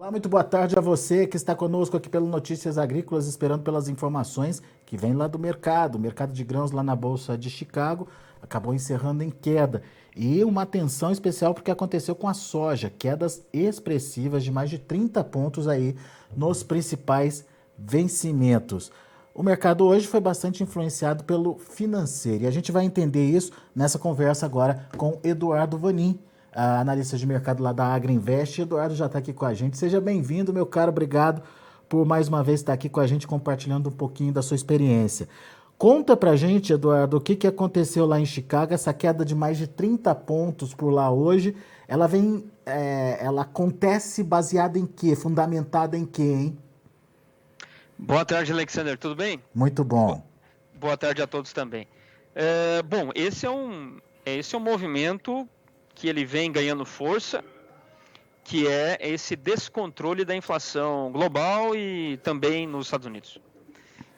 Olá, muito boa tarde a você que está conosco aqui pelo Notícias Agrícolas, esperando pelas informações que vem lá do mercado. O mercado de grãos lá na Bolsa de Chicago acabou encerrando em queda. E uma atenção especial porque aconteceu com a soja, quedas expressivas de mais de 30 pontos aí nos principais vencimentos. O mercado hoje foi bastante influenciado pelo financeiro e a gente vai entender isso nessa conversa agora com Eduardo Vanin, analista de mercado lá da Agriinvest. Eduardo já está aqui com a gente. Seja bem-vindo, meu caro. Obrigado por mais uma vez estar aqui com a gente, compartilhando um pouquinho da sua experiência. Conta pra gente, Eduardo, o que aconteceu lá em Chicago, essa queda de mais de 30 pontos por lá hoje. Ela acontece baseada em quê? Fundamentada em quê, hein? Boa tarde, Alexander. Tudo bem? Muito bom. Boa tarde a todos também. Bom, esse é um movimento que ele vem ganhando força, que é esse descontrole da inflação global e também nos Estados Unidos.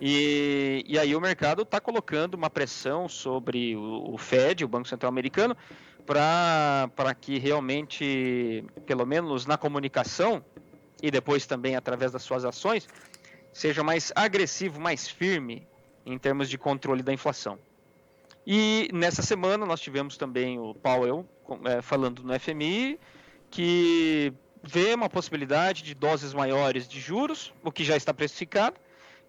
E aí o mercado está colocando uma pressão sobre o Fed, o Banco Central Americano, para que realmente, pelo menos na comunicação e depois também através das suas ações, seja mais agressivo, mais firme em termos de controle da inflação. E nessa semana nós tivemos também o Powell falando no FMI, que vê uma possibilidade de doses maiores de juros, o que já está precificado,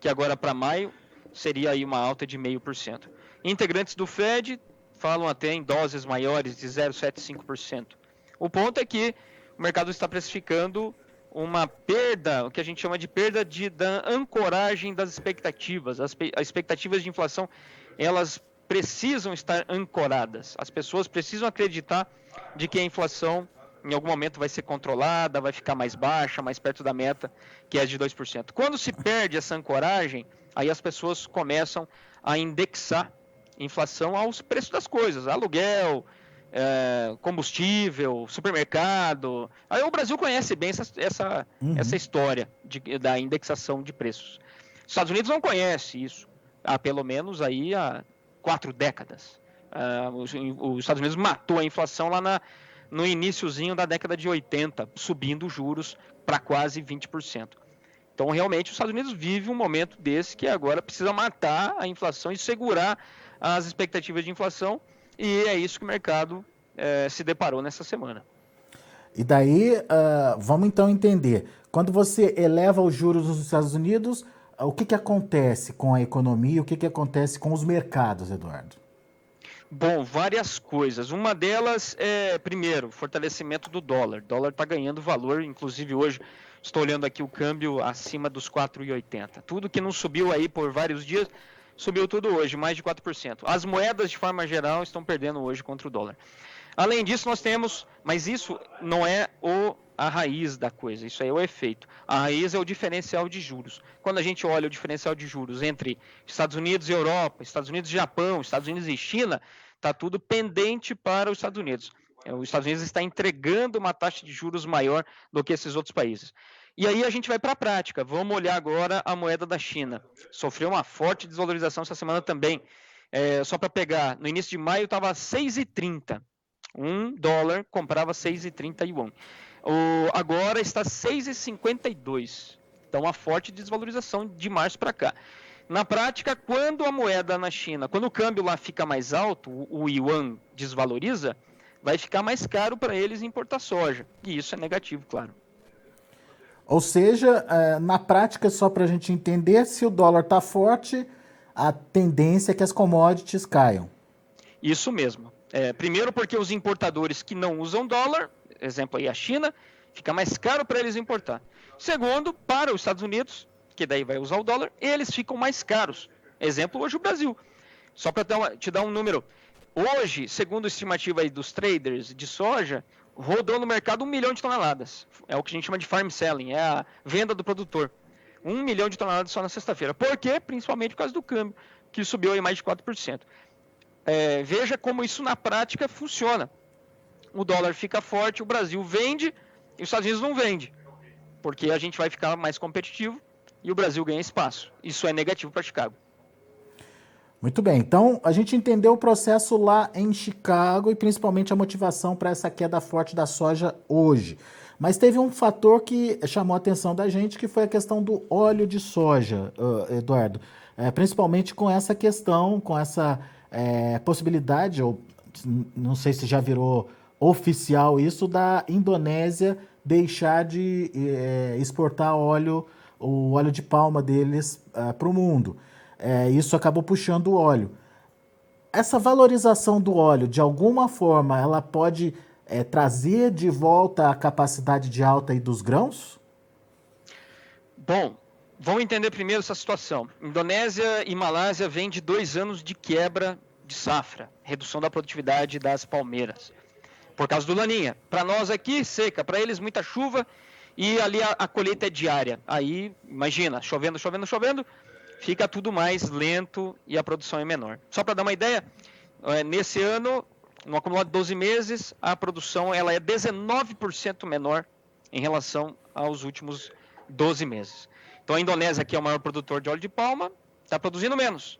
que agora para maio seria aí uma alta de 0,5%. Integrantes do Fed falam até em doses maiores de 0,75%. O ponto é que o mercado está precificando uma perda, o que a gente chama de perda da ancoragem das expectativas. As expectativas de inflação, elas precisam estar ancoradas. As pessoas precisam acreditar de que a inflação em algum momento vai ser controlada, vai ficar mais baixa, mais perto da meta, que é de 2%. Quando se perde essa ancoragem, aí as pessoas começam a indexar inflação aos preços das coisas, aluguel, combustível, supermercado. Aí o Brasil conhece bem essa história da indexação de preços. Os Estados Unidos não conhece isso há pelo menos aí há 4 décadas. Os Estados Unidos matou a inflação lá no iniciozinho da década de 80, subindo os juros para quase 20%. Então, realmente, os Estados Unidos vive um momento desse que agora precisa matar a inflação e segurar as expectativas de inflação, e é isso que o mercado se deparou nessa semana. E daí, vamos então entender. Quando você eleva os juros nos Estados Unidos, o que acontece com a economia, o que acontece com os mercados, Eduardo? Bom, várias coisas. Uma delas é, primeiro, fortalecimento do dólar. O dólar está ganhando valor, inclusive hoje estou olhando aqui o câmbio acima dos 4,80. Tudo que não subiu aí por vários dias, subiu tudo hoje, mais de 4%. As moedas, de forma geral, estão perdendo hoje contra o dólar. Além disso, nós temos, mas isso não é a raiz da coisa, isso aí é o efeito. A raiz é o diferencial de juros. Quando a gente olha o diferencial de juros entre Estados Unidos e Europa, Estados Unidos e Japão, Estados Unidos e China, está tudo pendente para os Estados Unidos. Os Estados Unidos está entregando uma taxa de juros maior do que esses outros países. E aí a gente vai para a prática. Vamos olhar agora a moeda da China. Sofreu uma forte desvalorização essa semana também. Só para pegar, no início de maio estava 6,30. $1 comprava 6,30 yuan. Agora está 6,52. Então, uma forte desvalorização de março para cá. Na prática, quando a moeda na China, quando o câmbio lá fica mais alto, o yuan desvaloriza, vai ficar mais caro para eles importar soja. E isso é negativo, claro. Ou seja, na prática, só para a gente entender, se o dólar está forte, a tendência é que as commodities caiam. Isso mesmo. Primeiro porque os importadores que não usam dólar, exemplo aí a China, fica mais caro para eles importar. Segundo, para os Estados Unidos, que daí vai usar o dólar, eles ficam mais caros. Exemplo, hoje o Brasil. Só para te dar um número. Hoje, segundo a estimativa aí dos traders de soja, rodou no mercado 1 milhão de toneladas. É o que a gente chama de farm selling, é a venda do produtor. 1 milhão de toneladas só na sexta-feira. Por quê? Principalmente por causa do câmbio, que subiu aí mais de 4%. Veja como isso na prática funciona. O dólar fica forte, o Brasil vende e os Estados Unidos não vende, porque a gente vai ficar mais competitivo e o Brasil ganha espaço. Isso é negativo para Chicago. Muito bem, então a gente entendeu o processo lá em Chicago e principalmente a motivação para essa queda forte da soja hoje. Mas teve um fator que chamou a atenção da gente, que foi a questão do óleo de soja, Eduardo. Principalmente com essa questão, com essa possibilidade, ou não sei se já virou oficial isso, da Indonésia deixar de exportar óleo, o óleo de palma deles para o mundo. Isso acabou puxando o óleo. Essa valorização do óleo, de alguma forma, ela pode trazer de volta a capacidade de alta aí dos grãos? Bom, vamos entender primeiro essa situação. Indonésia e Malásia vêm de 2 anos de quebra de safra, redução da produtividade das palmeiras, por causa do Laninha. Para nós aqui, seca, para eles muita chuva e ali a colheita é diária. Aí, imagina, chovendo, fica tudo mais lento e a produção é menor. Só para dar uma ideia, nesse ano, no acumulado de 12 meses, a produção ela é 19% menor em relação aos últimos 12 meses. Então a Indonésia, que é o maior produtor de óleo de palma, está produzindo menos.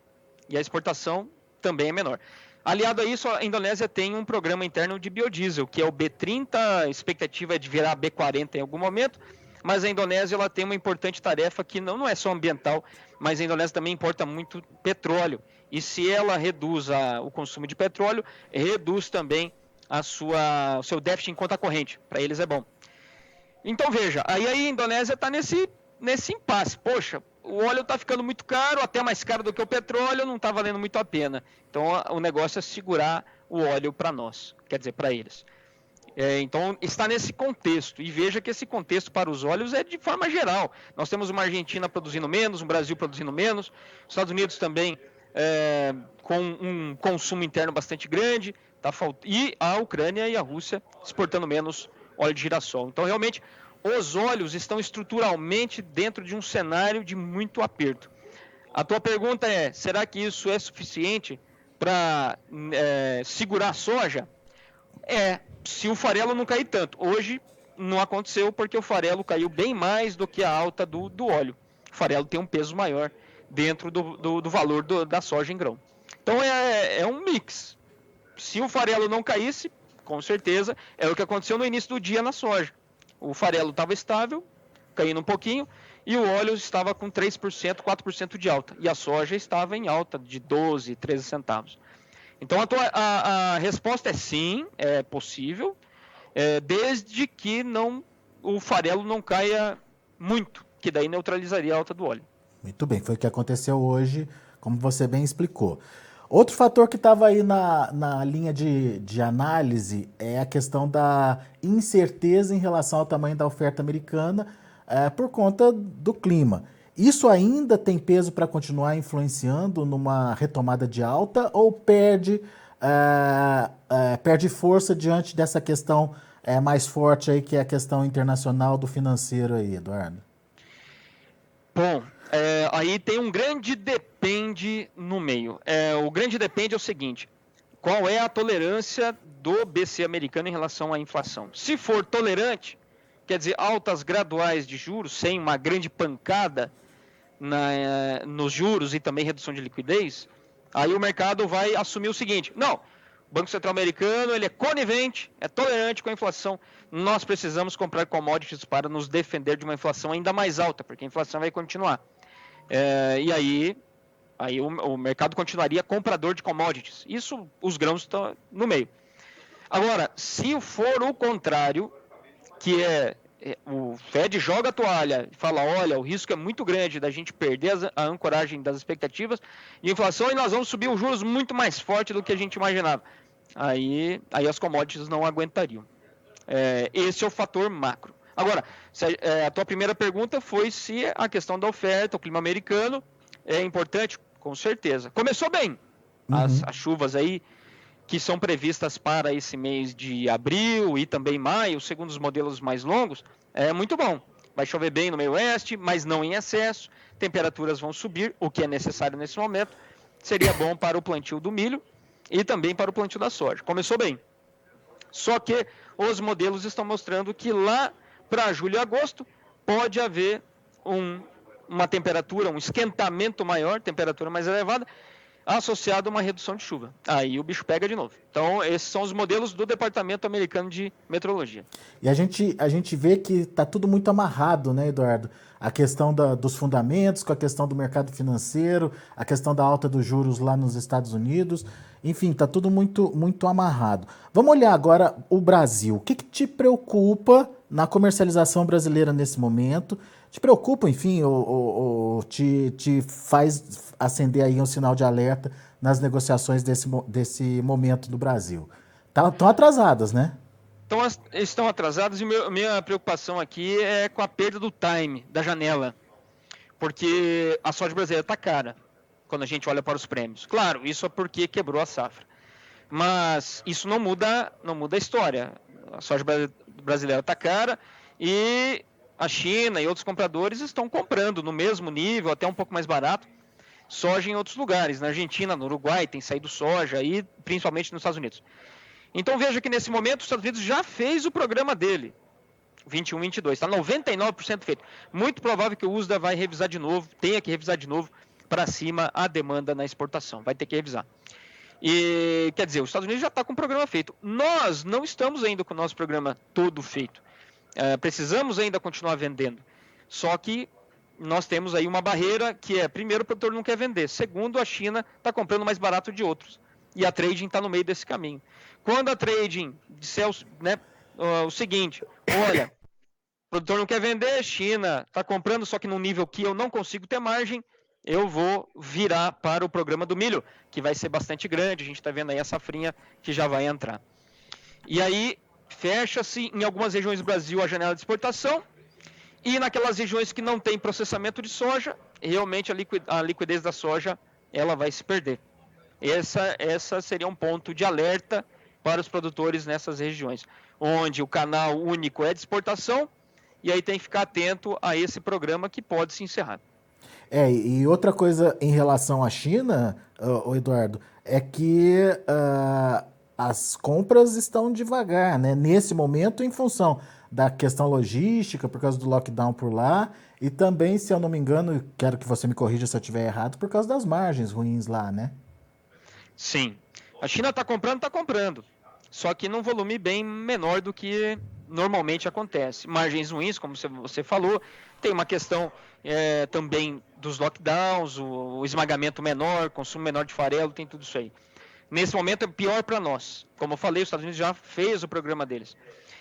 E a exportação também é menor. Aliado a isso, a Indonésia tem um programa interno de biodiesel, que é o B30, a expectativa é de virar B40 em algum momento, mas a Indonésia ela tem uma importante tarefa que não é só ambiental, mas a Indonésia também importa muito petróleo. E se ela reduz o consumo de petróleo, reduz também o seu déficit em conta corrente. Para eles é bom. Então veja, aí a Indonésia está nesse impasse. Poxa, o óleo está ficando muito caro, até mais caro do que o petróleo, não está valendo muito a pena. Então o negócio é segurar o óleo para nós, quer dizer, para eles. Então está nesse contexto, e veja que esse contexto para os óleos é de forma geral. Nós temos uma Argentina produzindo menos, um Brasil produzindo menos, os Estados Unidos também com um consumo interno bastante grande, e a Ucrânia e a Rússia exportando menos óleo de girassol. Então realmente os óleos estão estruturalmente dentro de um cenário de muito aperto. A tua pergunta é, será que isso é suficiente para segurar a soja? Se o farelo não cair tanto. Hoje não aconteceu porque o farelo caiu bem mais do que a alta do óleo. O farelo tem um peso maior dentro do valor da soja em grão. Então é um mix. Se o farelo não caísse, com certeza, é o que aconteceu no início do dia na soja. O farelo estava estável, caindo um pouquinho, e o óleo estava com 3%, 4% de alta. E a soja estava em alta de 12, 13 centavos. Então a resposta é sim, é possível, desde que o farelo não caia muito, que daí neutralizaria a alta do óleo. Muito bem, foi o que aconteceu hoje, como você bem explicou. Outro fator que estava aí na linha de análise é a questão da incerteza em relação ao tamanho da oferta americana por conta do clima. Isso ainda tem peso para continuar influenciando numa retomada de alta ou perde força diante dessa questão mais forte aí, que é a questão internacional do financeiro aí, Eduardo? Bom, aí tem um grande depende no meio. O grande depende é o seguinte: qual é a tolerância do BC americano em relação à inflação? Se for tolerante, quer dizer, altas graduais de juros, sem uma grande pancada nos juros e também redução de liquidez, aí o mercado vai assumir o seguinte: não, o Banco Central americano ele é conivente, é tolerante com a inflação, nós precisamos comprar commodities para nos defender de uma inflação ainda mais alta, porque a inflação vai continuar. E aí o mercado continuaria comprador de commodities. Isso, os grãos estão no meio. Agora, se for o contrário, que o Fed joga a toalha e fala, olha, o risco é muito grande da gente perder a ancoragem das expectativas de inflação e nós vamos subir os juros muito mais forte do que a gente imaginava. Aí as commodities não aguentariam. Esse é o fator macro. Agora, a tua primeira pergunta foi se a questão da oferta, o clima americano, é importante, com certeza. Começou bem. As chuvas aí que são previstas para esse mês de abril e também maio, segundo os modelos mais longos, é muito bom. Vai chover bem no meio oeste, mas não em excesso. Temperaturas vão subir, o que é necessário nesse momento. Seria bom para o plantio do milho e também para o plantio da soja. Começou bem. Só que os modelos estão mostrando que lá para julho e agosto pode haver uma temperatura, um esquentamento maior, temperatura mais elevada, associado a uma redução de chuva. Aí o bicho pega de novo. Então, esses são os modelos do Departamento Americano de Meteorologia. E a gente vê que está tudo muito amarrado, né, Eduardo? A questão dos fundamentos, com a questão do mercado financeiro, a questão da alta dos juros lá nos Estados Unidos. Enfim, está tudo muito, muito amarrado. Vamos olhar agora o Brasil. O que te preocupa na comercialização brasileira nesse momento? Te preocupa, enfim, ou te faz acender aí um sinal de alerta nas negociações desse momento do Brasil? Estão atrasadas, né? Então, estão atrasados e minha preocupação aqui é com a perda do time, da janela. Porque a soja brasileira está cara quando a gente olha para os prêmios. Claro, isso é porque quebrou a safra. Mas isso não muda a história. A soja brasileira está cara e a China e outros compradores estão comprando no mesmo nível, até um pouco mais barato, soja em outros lugares. Na Argentina, no Uruguai, tem saído soja e principalmente nos Estados Unidos. Então veja que nesse momento os Estados Unidos já fez o programa dele, 21-22, está 99% feito. Muito provável que o USDA vai revisar de novo, tenha que revisar de novo para cima a demanda na exportação, vai ter que revisar. E quer dizer, os Estados Unidos já está com o programa feito. Nós não estamos ainda com o nosso programa todo feito. Precisamos ainda continuar vendendo. Só que nós temos aí uma barreira que é, primeiro, o produtor não quer vender. Segundo, a China está comprando mais barato de outros. E a trading está no meio desse caminho. Quando a trading disser o seguinte, olha, o produtor não quer vender, China está comprando, só que num nível que eu não consigo ter margem, eu vou virar para o programa do milho, que vai ser bastante grande, a gente está vendo aí a safrinha que já vai entrar. E aí, fecha-se em algumas regiões do Brasil a janela de exportação, e naquelas regiões que não tem processamento de soja, realmente a liquidez da soja ela vai se perder. Essa seria um ponto de alerta para os produtores nessas regiões, onde o canal único é de exportação, e aí tem que ficar atento a esse programa que pode se encerrar. E outra coisa em relação à China, Eduardo, é que as compras estão devagar, né? Nesse momento, em função da questão logística, por causa do lockdown por lá, e também, se eu não me engano, quero que você me corrija se eu estiver errado, por causa das margens ruins lá, né? Sim. A China está comprando, só que num volume bem menor do que normalmente acontece. Margens ruins, como você falou, tem uma questão também dos lockdowns, o esmagamento menor, consumo menor de farelo, tem tudo isso aí. Nesse momento é pior para nós. Como eu falei, os Estados Unidos já fez o programa deles.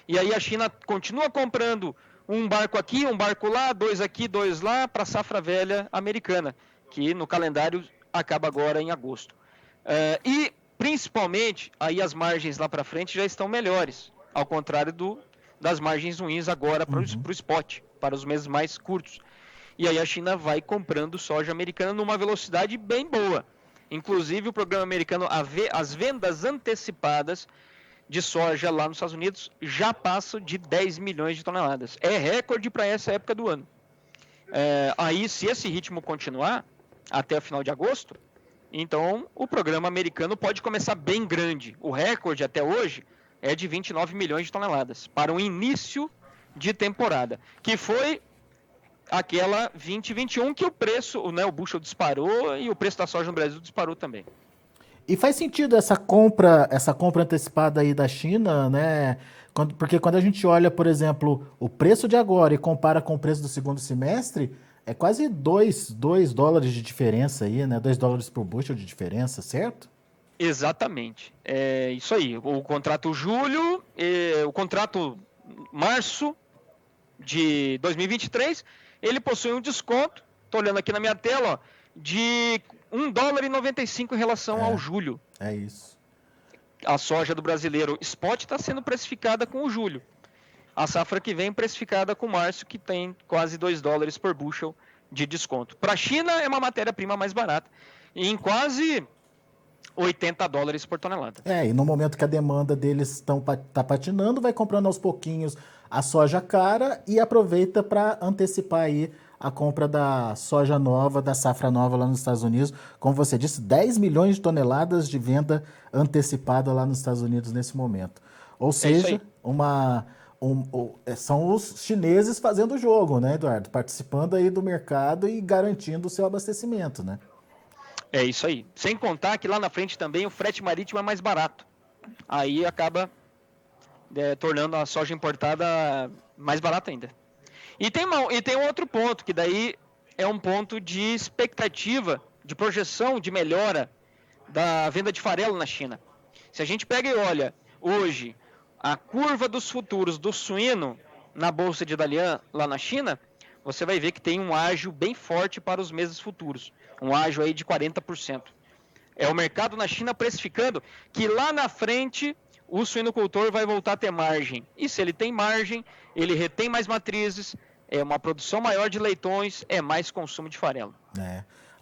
E aí a China continua comprando um barco aqui, um barco lá, 2 aqui, 2 lá, para a safra velha americana, que no calendário acaba agora em agosto. E principalmente aí as margens lá para frente já estão melhores, ao contrário das margens ruins agora para o spot, para os meses mais curtos. E aí a China vai comprando soja americana numa velocidade bem boa. Inclusive o programa americano, as vendas antecipadas de soja lá nos Estados Unidos já passam de 10 milhões de toneladas. É recorde para essa época do ano. Aí, se esse ritmo continuar até o final de agosto, então o programa americano pode começar bem grande. O recorde até hoje é de 29 milhões de toneladas para o início de temporada, que foi aquela 2021 que o preço, o bushel disparou e o preço da soja no Brasil disparou também. E faz sentido essa compra antecipada aí da China, né? Porque quando a gente olha, por exemplo, o preço de agora e compara com o preço do segundo semestre, é quase 2 dólares de diferença aí, né? 2 dólares por bushel de diferença, certo? Exatamente. É isso aí. O contrato julho, o contrato março de 2023, ele possui um desconto, estou olhando aqui na minha tela, ó, de $1,95 em relação ao julho. É isso. A soja do brasileiro spot está sendo precificada com o julho. A safra que vem precificada com março, que tem quase 2 dólares por bushel de desconto. Para a China é uma matéria-prima mais barata, em quase 80 dólares por tonelada. E no momento que a demanda deles tá patinando, vai comprando aos pouquinhos a soja cara e aproveita para antecipar aí a compra da soja nova, da safra nova lá nos Estados Unidos. Como você disse, 10 milhões de toneladas de venda antecipada lá nos Estados Unidos nesse momento. Ou seja, são os chineses fazendo o jogo, né, Eduardo? Participando aí do mercado e garantindo o seu abastecimento, né? É isso aí. Sem contar que lá na frente também o frete marítimo é mais barato. Aí acaba tornando a soja importada mais barata ainda. E tem um outro ponto, que daí é um ponto de expectativa, de projeção, de melhora da venda de farelo na China. Se a gente pega e olha, hoje, a curva dos futuros do suíno na Bolsa de Dalian, lá na China, você vai ver que tem um ágio bem forte para os meses futuros. Um ágio aí de 40%. É o mercado na China precificando que lá na frente o suinocultor vai voltar a ter margem. E se ele tem margem, ele retém mais matrizes, é uma produção maior de leitões, é mais consumo de farelo.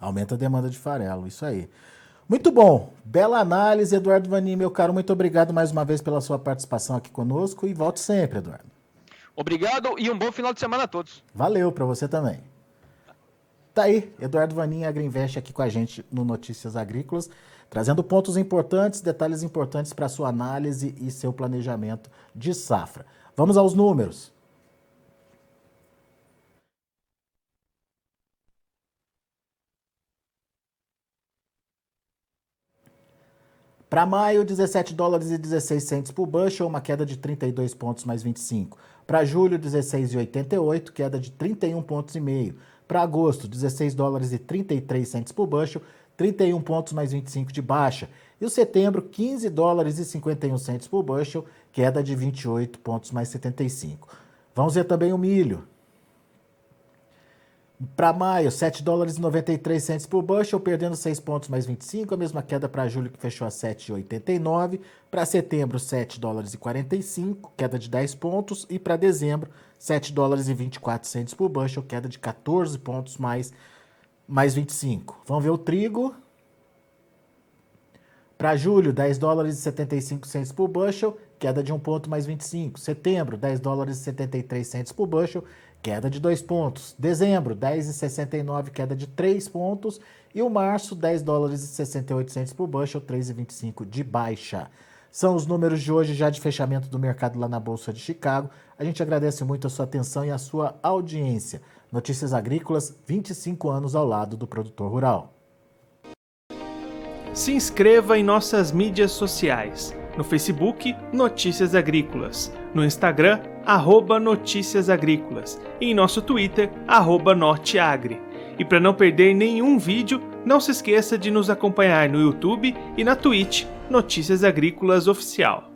Aumenta a demanda de farelo, isso aí. Muito bom, bela análise, Eduardo Vanin, meu caro, muito obrigado mais uma vez pela sua participação aqui conosco e volte sempre, Eduardo. Obrigado e um bom final de semana a todos. Valeu, para você também. Tá aí, Eduardo Vanin, Agriinvest, aqui com a gente no Notícias Agrícolas, trazendo pontos importantes, detalhes importantes para sua análise e seu planejamento de safra. Vamos aos números. Para maio, 17 dólares e 16 centes por bushel, uma queda de 32 pontos mais 25. Para julho, 16,88, queda de 31 pontos e meio. Para agosto, 16 dólares e 33 centes por bushel, 31 pontos mais 25 de baixa. E o setembro, 15 dólares e 51 centes por bushel, queda de 28 pontos mais 75. Vamos ver também o milho. Para maio, 7 dólares e 93 centes por bushel, perdendo 6 pontos mais 25, a mesma queda para julho que fechou a 7,89. Para setembro, 7 dólares e 45, queda de 10 pontos. E para dezembro, 7 dólares e 24 centes por bushel, queda de 14 pontos mais 25. Vamos ver o trigo. Para julho, 10 dólares e 75 centes por bushel, queda de 1 ponto mais 25. Setembro, 10 dólares e 73 centes por bushel, queda de 2 pontos. Dezembro, 10,69, queda de 3 pontos. E o março, 10 dólares e 68 centes por bushel, 3,25 de baixa. São os números de hoje já de fechamento do mercado lá na Bolsa de Chicago. A gente agradece muito a sua atenção e a sua audiência. Notícias Agrícolas, 25 anos ao lado do produtor rural. Se inscreva em nossas mídias sociais. No Facebook, Notícias Agrícolas. No Instagram, @Notícias Agrícolas. E em nosso Twitter, @Norteagri. E para não perder nenhum vídeo, não se esqueça de nos acompanhar no YouTube e na Twitch, Notícias Agrícolas Oficial.